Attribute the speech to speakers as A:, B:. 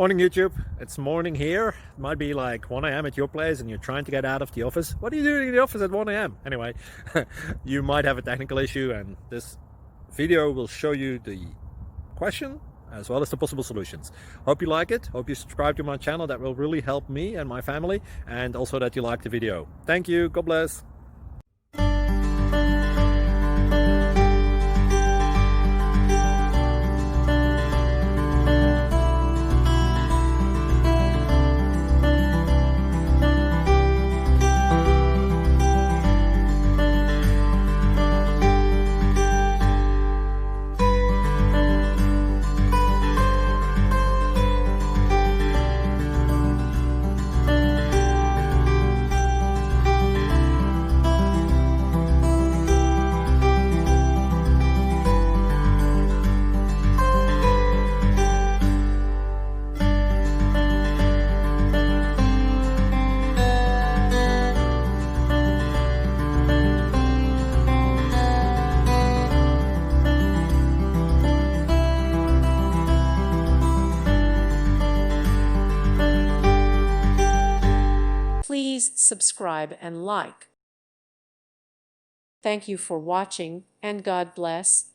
A: Morning YouTube, it's morning here. It might be like 1 a.m. at your place and you're trying to get out of the office. What are you doing in the office at 1 a.m.? Anyway, you might have a technical issue and this video will show you the question as well as the possible solutions. Hope you like it, hope you subscribe to my channel. That will really help me and my family, and also that you like the video. Thank you, God bless.
B: Please subscribe and like. Thank you for watching, and God bless.